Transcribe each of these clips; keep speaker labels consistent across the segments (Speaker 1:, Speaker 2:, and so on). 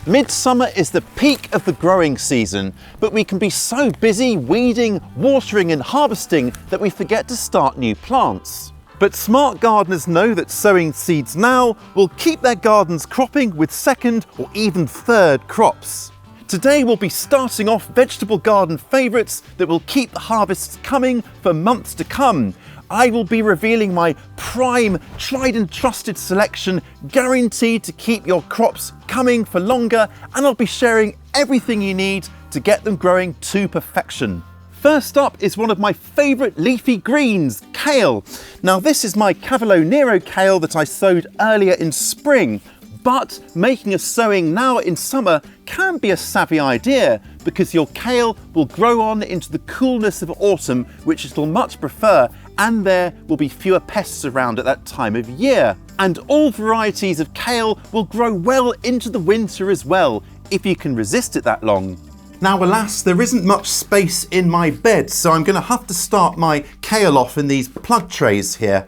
Speaker 1: Midsummer is the peak of the growing season, but we can be so busy weeding, watering and harvesting that we forget to start new plants. But smart gardeners know that sowing seeds now will keep their gardens cropping with second or even third crops. Today we'll be starting off vegetable garden favourites that will keep the harvests coming for months to come. I will be revealing my prime, tried and trusted selection, guaranteed to keep your crops coming for longer, and I'll be sharing everything you need to get them growing to perfection. First up is one of my favourite leafy greens, kale. Now this is my Cavolo Nero kale that I sowed earlier in spring, but making a sowing now in summer can be a savvy idea because your kale will grow on into the coolness of autumn, which it'll much prefer, and there will be fewer pests around at that time of year. And all varieties of kale will grow well into the winter as well, if you can resist it that long. Now alas, there isn't much space in my bed, so I'm going to have to start my kale off in these plug trays here.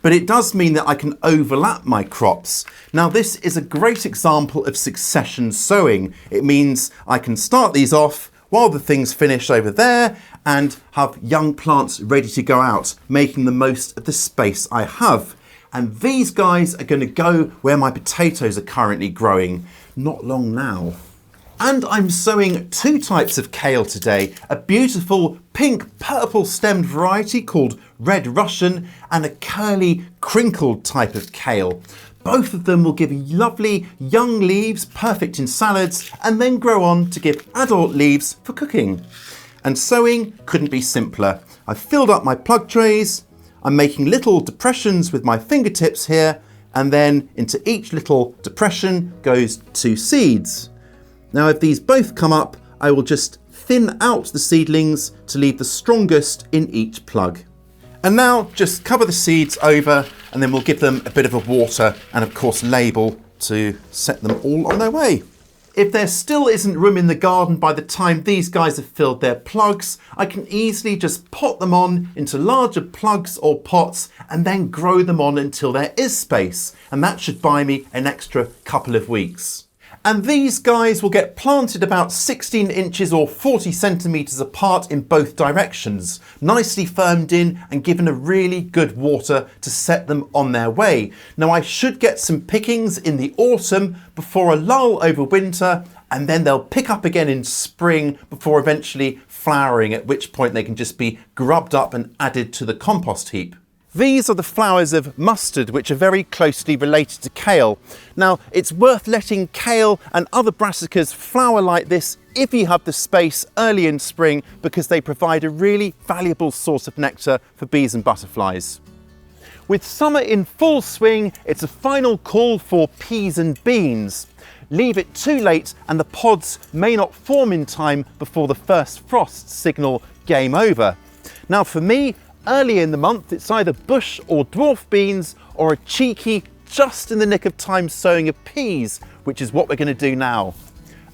Speaker 1: But it does mean that I can overlap my crops. Now this is a great example of succession sowing. It means I can start these off while the things finish over there and have young plants ready to go out, making the most of the space I have. And these guys are going to go where my potatoes are currently growing, not long now. And I'm sowing two types of kale today, a beautiful pink purple stemmed variety called Red Russian and a curly crinkled type of kale. Both of them will give lovely young leaves, perfect in salads, and then grow on to give adult leaves for cooking. And sowing couldn't be simpler. I've filled up my plug trays, I'm making little depressions with my fingertips here, and then into each little depression goes 2 seeds. Now if these both come up, I will just thin out the seedlings to leave the strongest in each plug. And now just cover the seeds over and then we'll give them a bit of a water and of course label to set them all on their way. If there still isn't room in the garden by the time these guys have filled their plugs, I can easily just pot them on into larger plugs or pots and then grow them on until there is space. And that should buy me an extra couple of weeks. And these guys will get planted about 16 inches or 40 centimetres apart in both directions, nicely firmed in and given a really good water to set them on their way. Now I should get some pickings in the autumn before a lull over winter, and then they'll pick up again in spring before eventually flowering, at which point they can just be grubbed up and added to the compost heap. These are the flowers of mustard, which are very closely related to kale. Now, it's worth letting kale and other brassicas flower like this if you have the space early in spring, because they provide a really valuable source of nectar for bees and butterflies. With summer in full swing, it's a final call for peas and beans. Leave it too late and the pods may not form in time before the first frosts signal game over. Now for me, early in the month, it's either bush or dwarf beans or a cheeky, just in the nick of time sowing of peas, which is what we're going to do now.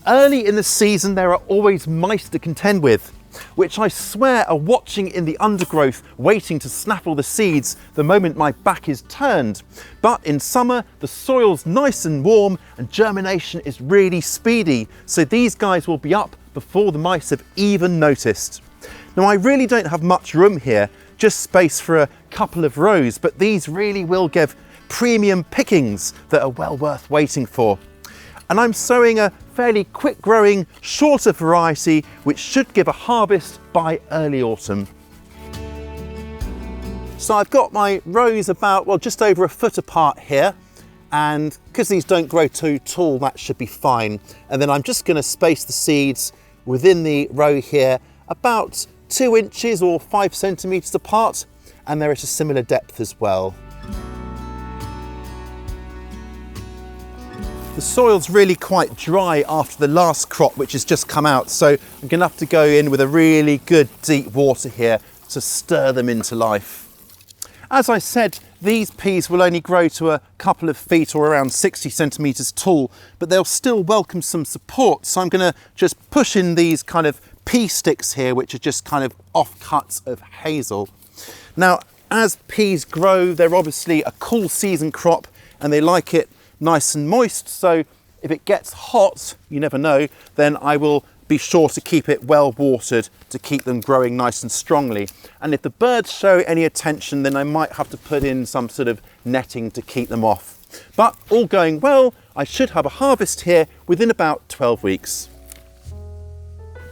Speaker 1: Early in the season, there are always mice to contend with, which I swear are watching in the undergrowth, waiting to snaffle the seeds the moment my back is turned. But in summer, the soil's nice and warm and germination is really speedy, so these guys will be up before the mice have even noticed. Now, I really don't have much room here, just space for a couple of rows, but these really will give premium pickings that are well worth waiting for. And I'm sowing a fairly quick growing, shorter variety, which should give a harvest by early autumn. So I've got my rows about, well, just over a foot apart here. And because these don't grow too tall, that should be fine. And then I'm just going to space the seeds within the row here about 2 inches or 5 centimetres apart, and they're at a similar depth as well. The soil's really quite dry after the last crop, which has just come out, so I'm going to have to go in with a really good deep water here to stir them into life. As I said, these peas will only grow to a couple of feet or around 60 centimetres tall, but they'll still welcome some support, so I'm going to just push in these kind of pea sticks here, which are just kind of offcuts of hazel. Now, as peas grow, they're obviously a cool season crop and they like it nice and moist, so if it gets hot, you never know, then I will be sure to keep it well watered to keep them growing nice and strongly. And if the birds show any attention, then I might have to put in some sort of netting to keep them off. But all going well, I should have a harvest here within about 12 weeks.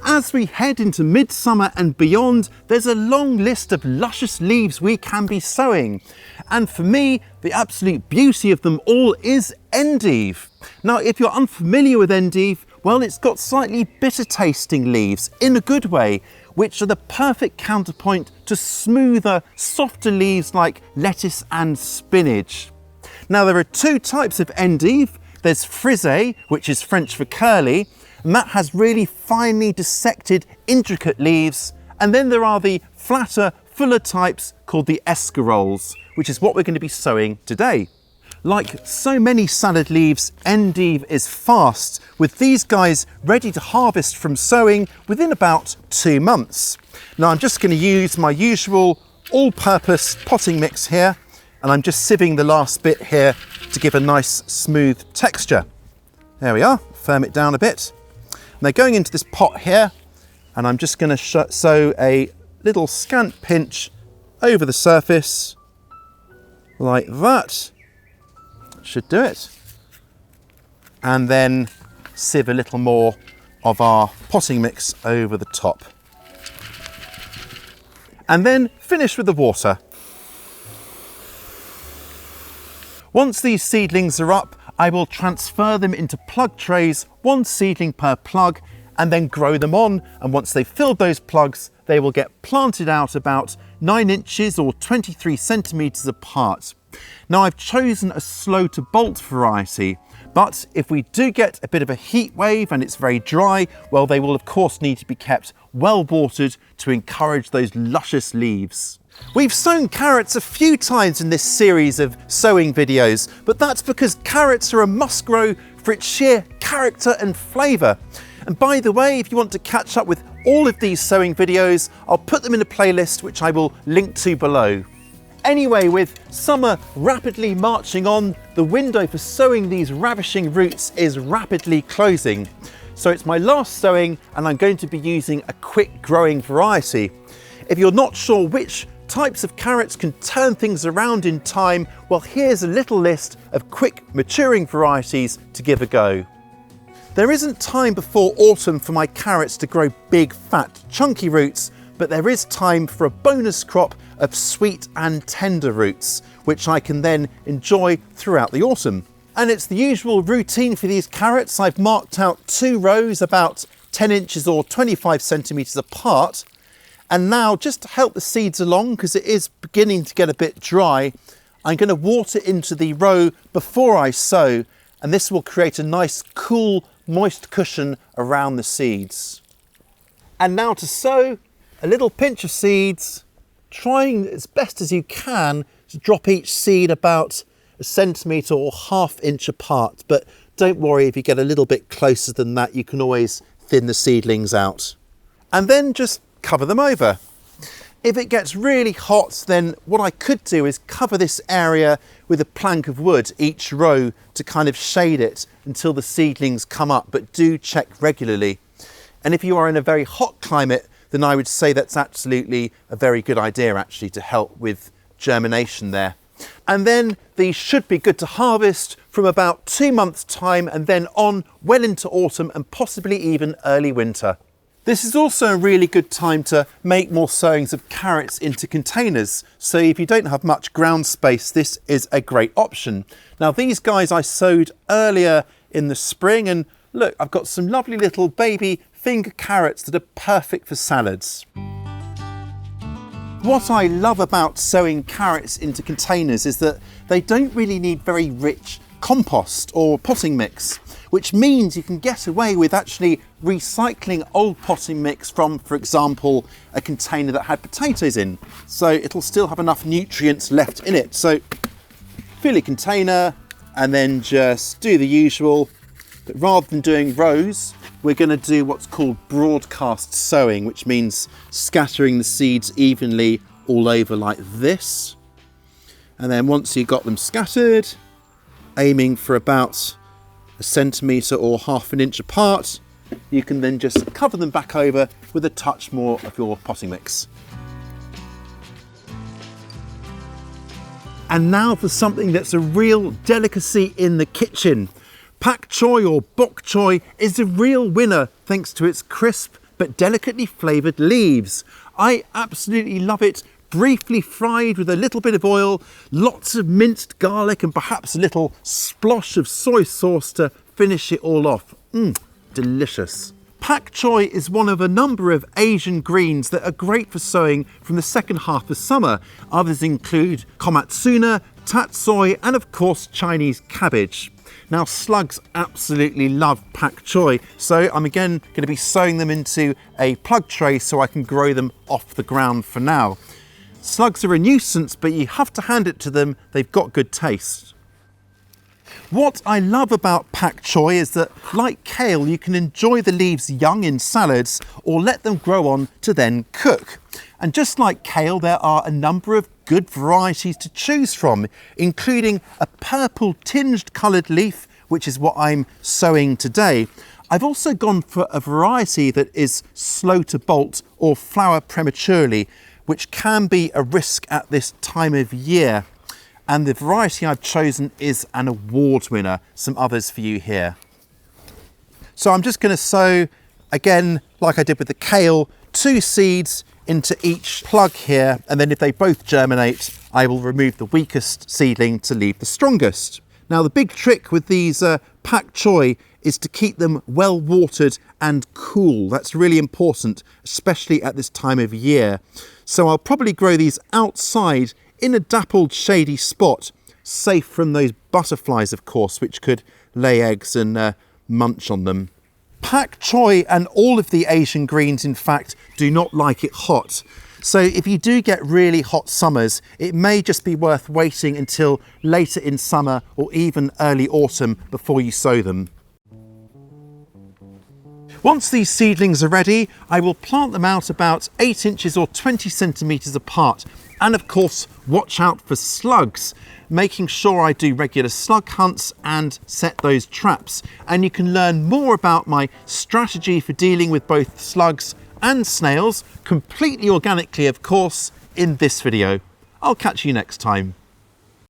Speaker 1: As we head into midsummer and beyond, there's a long list of luscious leaves we can be sowing. And for me, the absolute beauty of them all is endive. Now, if you're unfamiliar with endive, well, it's got slightly bitter tasting leaves in a good way, which are the perfect counterpoint to smoother, softer leaves like lettuce and spinach. Now, there are two types of endive. There's frisée, which is French for curly, and that has really finely dissected, intricate leaves. And then there are the flatter, fuller types called the escaroles, which is what we're going to be sowing today. Like so many salad leaves, endive is fast, with these guys ready to harvest from sowing within about 2 months. Now I'm just going to use my usual all-purpose potting mix here, and I'm just sieving the last bit here to give a nice smooth texture. There we are, firm it down a bit. And they're going into this pot here, and I'm just going to sow a little scant pinch over the surface, like that. Should do it. And then sieve a little more of our potting mix over the top. And then finish with the water. Once these seedlings are up, I will transfer them into plug trays, 1 seedling per plug, and then grow them on. And once they've filled those plugs, they will get planted out about 9 inches or 23 centimetres apart. Now I've chosen a slow to bolt variety, but if we do get a bit of a heat wave and it's very dry, well, they will of course need to be kept well watered to encourage those luscious leaves. We've sown carrots a few times in this series of sowing videos, but that's because carrots are a must grow for its sheer character and flavour. And by the way, if you want to catch up with all of these sowing videos, I'll put them in a playlist which I will link to below. Anyway, with summer rapidly marching on, the window for sowing these ravishing roots is rapidly closing. So it's my last sowing, and I'm going to be using a quick growing variety. If you're not sure which types of carrots can turn things around in time, well, here's a little list of quick maturing varieties to give a go. There isn't time before autumn for my carrots to grow big, fat, chunky roots, but there is time for a bonus crop of sweet and tender roots, which I can then enjoy throughout the autumn. And it's the usual routine for these carrots. I've marked out 2 rows about 10 inches or 25 centimetres apart. And now, just to help the seeds along, because it is beginning to get a bit dry, I'm going to water into the row before I sow, and this will create a nice, cool, moist cushion around the seeds. And now to sow, a little pinch of seeds, trying as best as you can to drop each seed about 1 centimetre or ½ inch apart. But don't worry, if you get a little bit closer than that, you can always thin the seedlings out. And then just cover them over. If it gets really hot, then what I could do is cover this area with a plank of wood each row to kind of shade it until the seedlings come up, but do check regularly. And if you are in a very hot climate, then I would say that's absolutely a very good idea actually to help with germination there. And then these should be good to harvest from about 2 months' time, and then on well into autumn and possibly even early winter. This is also a really good time to make more sowings of carrots into containers. So if you don't have much ground space, this is a great option. Now these guys I sowed earlier in the spring, and look, I've got some lovely little baby finger carrots that are perfect for salads. What I love about sowing carrots into containers is that they don't really need very rich compost or potting mix, which means you can get away with actually recycling old potting mix from, for example, a container that had potatoes in. So it'll still have enough nutrients left in it. So fill a container and then just do the usual, but rather than doing rows, we're going to do what's called broadcast sowing, which means scattering the seeds evenly all over like this. And then once you've got them scattered, aiming for about 1 centimetre or 1/2 inch apart, you can then just cover them back over with a touch more of your potting mix. And now for something that's a real delicacy in the kitchen. Pak choy or bok choy is a real winner thanks to its crisp but delicately flavoured leaves. I absolutely love it, briefly fried with a little bit of oil, lots of minced garlic and perhaps a little splosh of soy sauce to finish it all off. Delicious. Pak choy is one of a number of Asian greens that are great for sowing from the second half of summer. Others include komatsuna, tatsoi and of course Chinese cabbage. Now slugs absolutely love pak choy, so I'm again going to be sowing them into a plug tray so I can grow them off the ground for now. Slugs are a nuisance, but you have to hand it to them, they've got good taste. What I love about pak choy is that, like kale, you can enjoy the leaves young in salads or let them grow on to then cook. And just like kale, there are a number of good varieties to choose from, including a purple tinged coloured leaf, which is what I'm sowing today. I've also gone for a variety that is slow to bolt or flower prematurely, which can be a risk at this time of year. And the variety I've chosen is an award winner. Some others for you here. So I'm just going to sow, again, like I did with the kale, 2 seeds into each plug here. And then if they both germinate, I will remove the weakest seedling to leave the strongest. Now, the big trick with these pak choy is to keep them well watered and cool. That's really important, especially at this time of year. So I'll probably grow these outside in a dappled shady spot, safe from those butterflies of course, which could lay eggs and munch on them. Pak choy and all of the Asian greens in fact do not like it hot. So if you do get really hot summers, it may just be worth waiting until later in summer or even early autumn before you sow them. Once these seedlings are ready, I will plant them out about 8 inches or 20 centimetres apart. And of course, watch out for slugs, making sure I do regular slug hunts and set those traps. And you can learn more about my strategy for dealing with both slugs and snails, completely organically of course, in this video. I'll catch you next time.